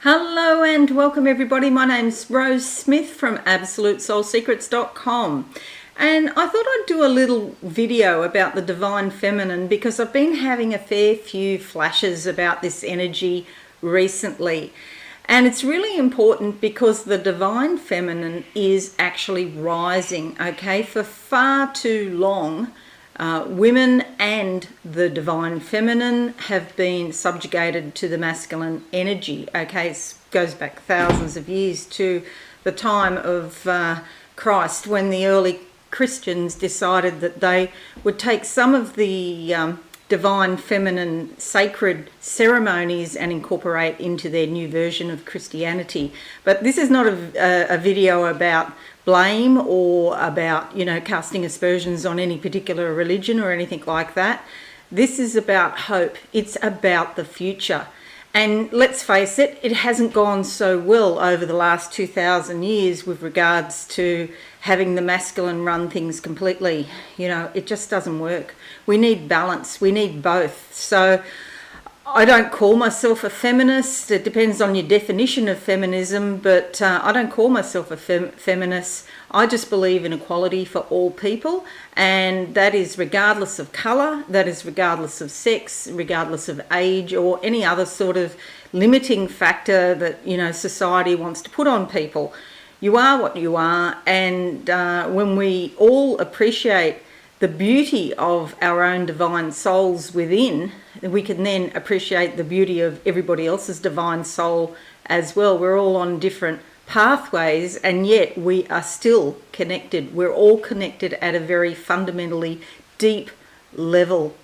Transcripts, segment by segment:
Hello and welcome everybody. My name's Rose Smith from absolutesoulsecrets.com, and I thought I'd do a little video about the divine feminine because I've been having a fair few flashes about this energy recently, and it's really important because the divine feminine is actually rising. Okay, for far too long women and the divine feminine have been subjugated to the masculine energy. Okay, it goes back thousands of years to the time of Christ, when the early Christians decided that they would take some of the divine feminine sacred ceremonies and incorporate into their new version of Christianity. But this is not a video about blame or about, casting aspersions on any particular religion or anything like that. This is about hope. It's about the future. And let's face it, it hasn't gone so well over the last 2,000 years with regards to having the masculine run things completely. It just doesn't work. We need balance. We need both. So I don't call myself a feminist. It depends on your definition of feminism, but I don't call myself a feminist. I just believe in equality for all people, and that is regardless of colour, that is regardless of sex, regardless of age, or any other sort of limiting factor that, society wants to put on people. You are what you are, and when we all appreciate the beauty of our own divine souls within, we can then appreciate the beauty of everybody else's divine soul as well. We're all on different pathways, and yet we are still connected. We're all connected at a very fundamentally deep level.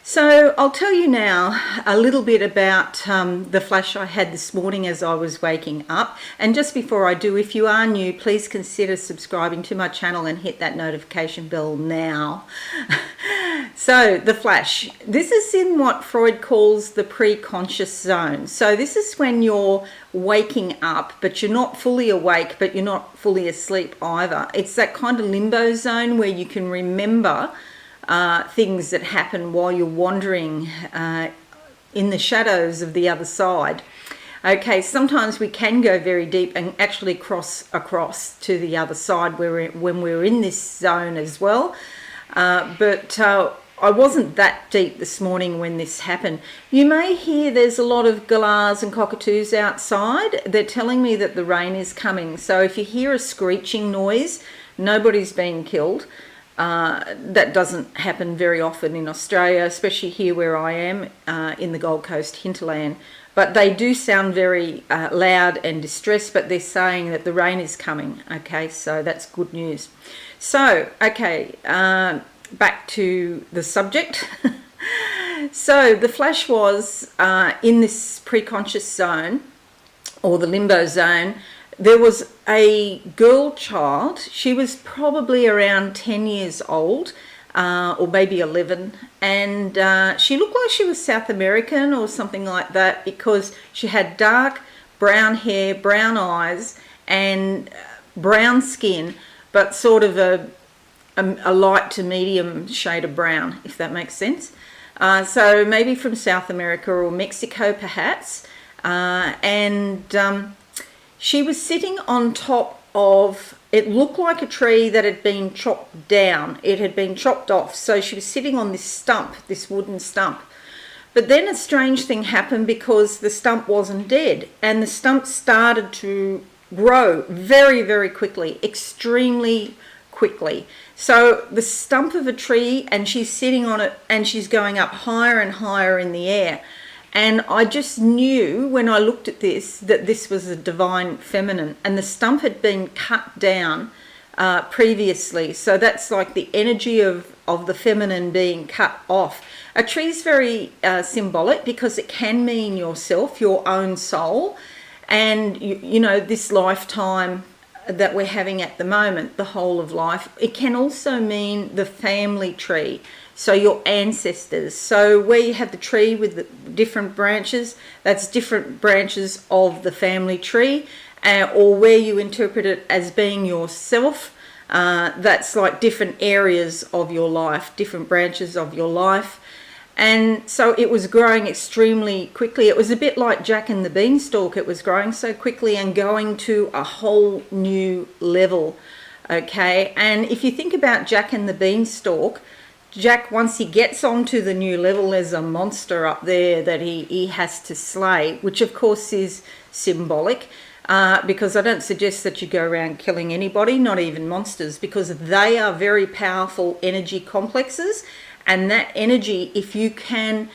So I'll tell you now a little bit about the flash I had this morning as I was waking up. And just before I do, if you are new, please consider subscribing to my channel and hit that notification bell now. So the flash, this is in what Freud calls the pre-conscious zone. So this is when you're waking up, but you're not fully awake, but you're not fully asleep either. It's that kind of limbo zone where you can remember things that happen while you're wandering in the shadows of the other side. Okay, sometimes we can go very deep and actually cross across to the other side when we're in this zone as well. But I wasn't that deep this morning when this happened. You may hear there's a lot of galahs and cockatoos outside. They're telling me that the rain is coming. So if you hear a screeching noise, nobody's been killed. That doesn't happen very often in Australia, especially here where I am in the Gold Coast hinterland. But they do sound very loud and distressed, but they're saying that the rain is coming. Okay, so that's good news. So, okay, back to the subject. So the flash was in this pre-conscious zone, or the limbo zone. There was a girl child. She was probably around 10 years old, or maybe 11, and she looked like she was South American or something like that, because she had dark brown hair, brown eyes, and brown skin, but sort of a light to medium shade of brown, if that makes sense. So maybe from South America or Mexico perhaps, and she was sitting on top of, it looked like a tree that had been chopped down. It had been chopped off. So she was sitting on this stump, this wooden stump. But then a strange thing happened, because the stump wasn't dead, and the stump started to grow very, very quickly, extremely quickly. So the stump of a tree, and she's sitting on it, and she's going up higher and higher in the air. And I just knew when I looked at this that this was a divine feminine, and the stump had been cut down previously. So that's like the energy of the feminine being cut off. A tree is very symbolic, because it can mean yourself, your own soul, and this lifetime that we're having at the moment, the whole of life. It can also mean the family tree. So your ancestors. So where you have the tree with the different branches, that's different branches of the family tree. Or where you interpret it as being yourself, that's like different areas of your life, different branches of your life. And so it was growing extremely quickly. It was a bit like Jack and the Beanstalk. It was growing so quickly and going to a whole new level. Okay, and if you think about Jack and the Beanstalk, Jack, once he gets onto the new level, there's a monster up there that he has to slay, which of course is symbolic, because I don't suggest that you go around killing anybody, not even monsters, because they are very powerful energy complexes, and that energy, if you can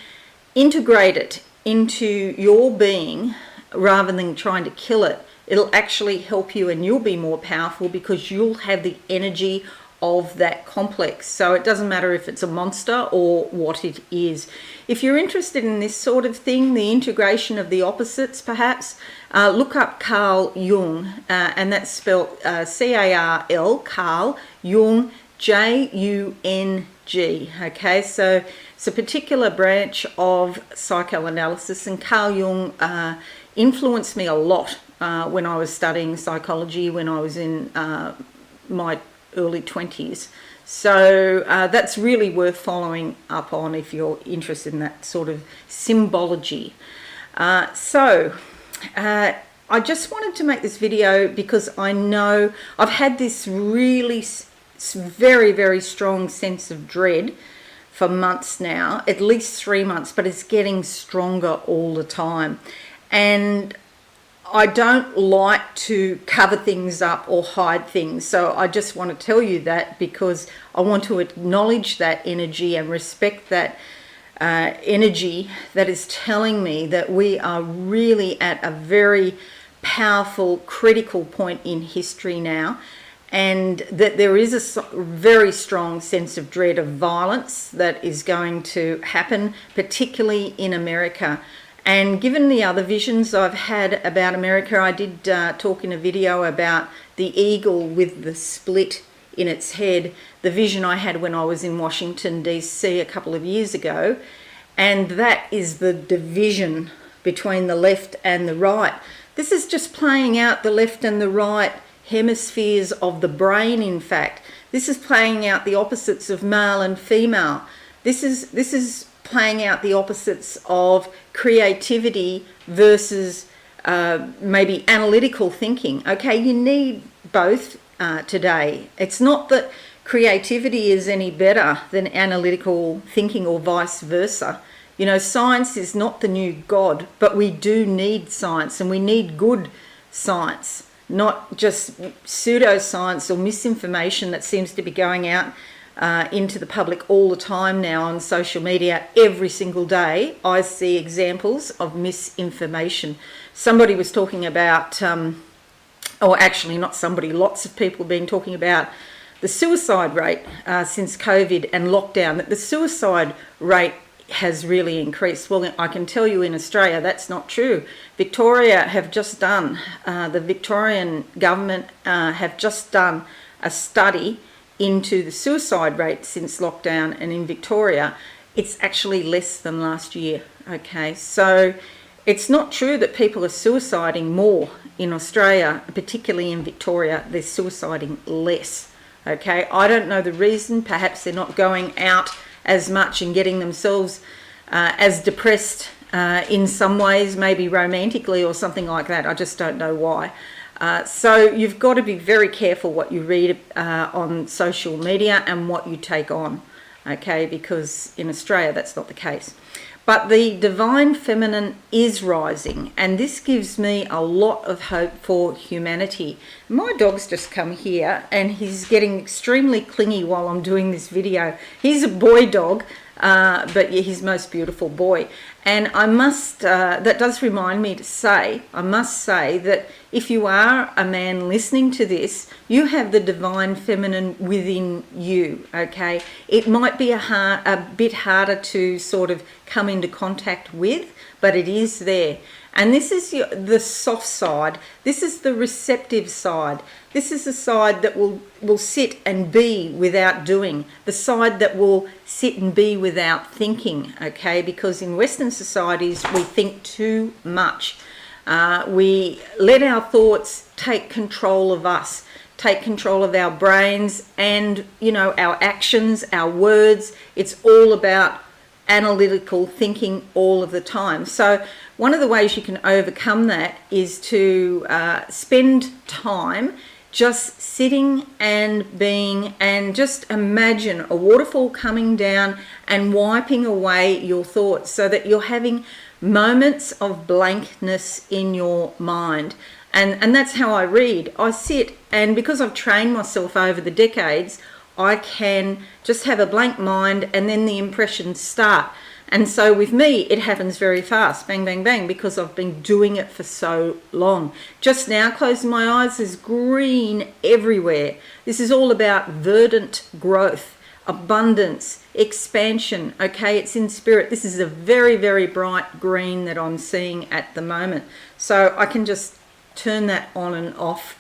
integrate it into your being rather than trying to kill it, it'll actually help you and you'll be more powerful because you'll have the energy of that complex. So it doesn't matter if it's a monster or what it is. If you're interested in this sort of thing, the integration of the opposites perhaps, look up Carl Jung, and that's spelled C-A-R-L, Carl Jung, J-U-N-G. Okay, so it's a particular branch of psychoanalysis, and Carl Jung influenced me a lot when I was studying psychology when I was in my early 20s. So that's really worth following up on if you're interested in that sort of symbology. I just wanted to make this video because I know I've had this really very, very strong sense of dread for months now, at least 3 months, but it's getting stronger all the time. And I don't like to cover things up or hide things. So I just want to tell you that because I want to acknowledge that energy and respect that energy that is telling me that we are really at a very powerful, critical point in history now, and that there is a very strong sense of dread of violence that is going to happen, particularly in America. And given the other visions I've had about America, I did talk in a video about the eagle with the split in its head, the vision I had when I was in Washington, D.C. a couple of years ago. And that is the division between the left and the right. This is just playing out the left and the right hemispheres of the brain, in fact. This is playing out the opposites of male and female. This is playing out the opposites of creativity versus maybe analytical thinking. Okay, you need both today. It's not that creativity is any better than analytical thinking or vice versa. You know, science is not the new God, but we do need science, and we need good science, not just pseudoscience or misinformation that seems to be going out into the public all the time now on social media. Every single day I see examples of misinformation. Somebody was talking about, or actually not somebody, lots of people have been talking about the suicide rate since COVID and lockdown, that the suicide rate has really increased. Well, I can tell you in Australia that's not true. Victoria have just done, the Victorian government have just done a study into the suicide rate since lockdown, and in Victoria it's actually less than last year. Okay, so it's not true that people are suiciding more in Australia, particularly in Victoria. They're suiciding less. Okay, I don't know the reason. Perhaps they're not going out as much and getting themselves as depressed in some ways, maybe romantically or something like that. I just don't know why. So you've got to be very careful what you read on social media and what you take on, okay, because in Australia that's not the case. But the divine feminine is rising, and this gives me a lot of hope for humanity. My dog's just come here and he's getting extremely clingy while I'm doing this video. He's a boy dog, but yeah, he's most beautiful boy. And I must, that does remind me to say, I must say that if you are a man listening to this, you have the divine feminine within you, okay? It might be a bit harder to sort of come into contact with, but it is there. And this is the soft side. This is the receptive side. This is the side that will sit and be without doing. The side that will sit and be without thinking, okay? Because in Western societies, we think too much. We let our thoughts take control of us, take control of our brains and, you know, our actions, our words. It's all about analytical thinking all of the time. So one of the ways you can overcome that is to spend time just sitting and being, and just imagine a waterfall coming down and wiping away your thoughts, so that you're having moments of blankness in your mind. And that's how I read. I sit, and because I've trained myself over the decades, I can just have a blank mind, and then the impressions start. And so with me, it happens very fast, bang, bang, bang, because I've been doing it for so long. Just now, closing my eyes, there's green everywhere. This is all about verdant growth, abundance, expansion. Okay, it's in spirit. This is a very, very bright green that I'm seeing at the moment. So I can just turn that on and off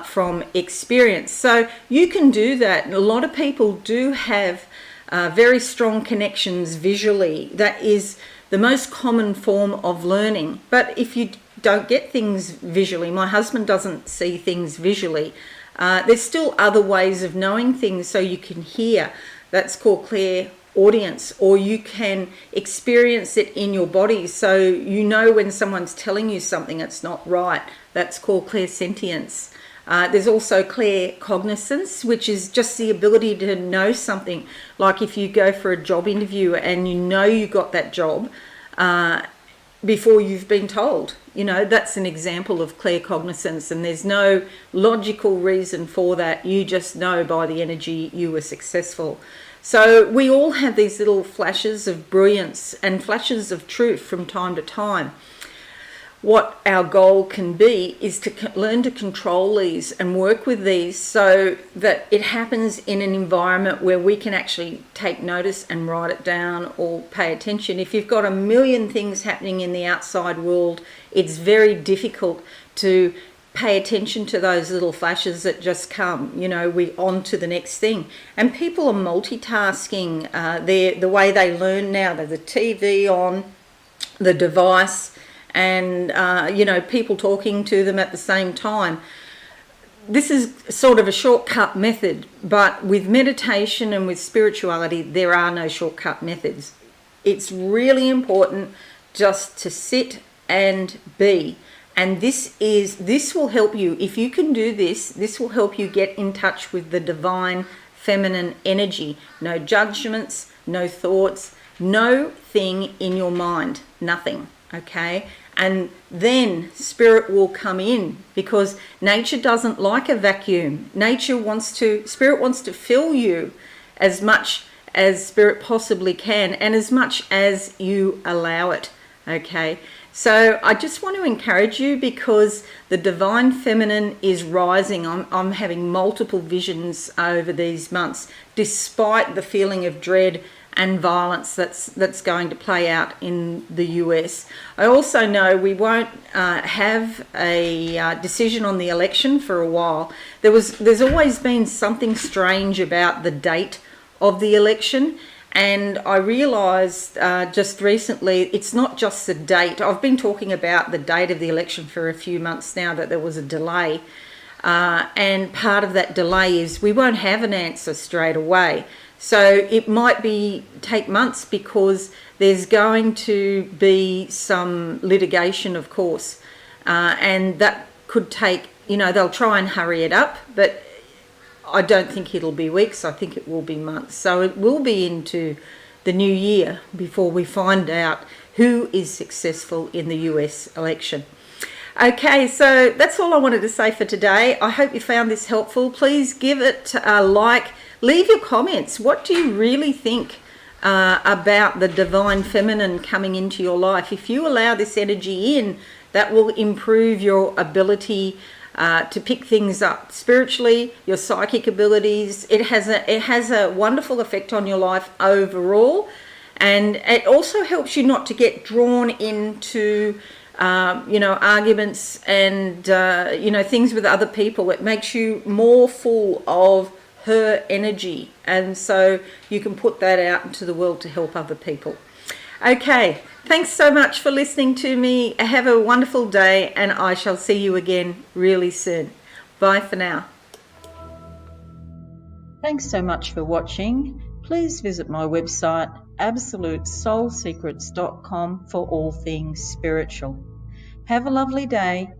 from experience. So you can do that. A lot of people do have very strong connections visually. That is the most common form of learning. But if you don't get things visually, my husband doesn't see things visually, there's still other ways of knowing things. So you can hear, that's called clairaudience, or you can experience it in your body. So you know when someone's telling you something that's not right, that's called clairsentience. There's also claircognizance, which is just the ability to know something. Like if you go for a job interview and you know you got that job before you've been told, that's an example of claircognizance, and there's no logical reason for that. You just know by the energy you were successful. So we all have these little flashes of brilliance and flashes of truth from time to time. What our goal can be is to learn to control these and work with these, so that it happens in an environment where we can actually take notice and write it down or pay attention. If you've got a million things happening in the outside world, it's very difficult to pay attention to those little flashes that just come. We on to the next thing. And people are multitasking. The way they learn now, there's the TV on, the device, and people talking to them at the same time. This is sort of a shortcut method, but with meditation and with spirituality, there are no shortcut methods. It's really important just to sit and be. And this will help you. If you can do this will help you get in touch with the divine feminine energy. No judgments, no thoughts, no thing in your mind, nothing. Okay? And then spirit will come in, because nature doesn't like a vacuum. Spirit wants to fill you as much as spirit possibly can, and as much as you allow it. Okay? So I just want to encourage you, because the divine feminine is rising. I'm having multiple visions over these months, despite the feeling of dread and violence that's going to play out in the US. I also know we won't have a decision on the election for a while. There's always been something strange about the date of the election, and I realised just recently it's not just the date. I've been talking about the date of the election for a few months now, that there was a delay, and part of that delay is we won't have an answer straight away. So it might take months, because there's going to be some litigation, of course, and that could take, they'll try and hurry it up, but I don't think it'll be weeks. I think it will be months. So it will be into the new year before we find out who is successful in the US election. Okay, so that's all I wanted to say for today. I hope you found this helpful. Please give it a like. Leave your comments. What do you really think about the divine feminine coming into your life? If you allow this energy in, that will improve your ability to pick things up spiritually, your psychic abilities. It has a wonderful effect on your life overall, and it also helps you not to get drawn into arguments and things with other people. It makes you more full of her energy, and so you can put that out into the world to help other people. Okay, thanks so much for listening to me. Have a wonderful day, and I shall see you again really soon. Bye for now. Thanks so much for watching. please visit my website absolutesoulsecrets.com for all things spiritual. Have a lovely day.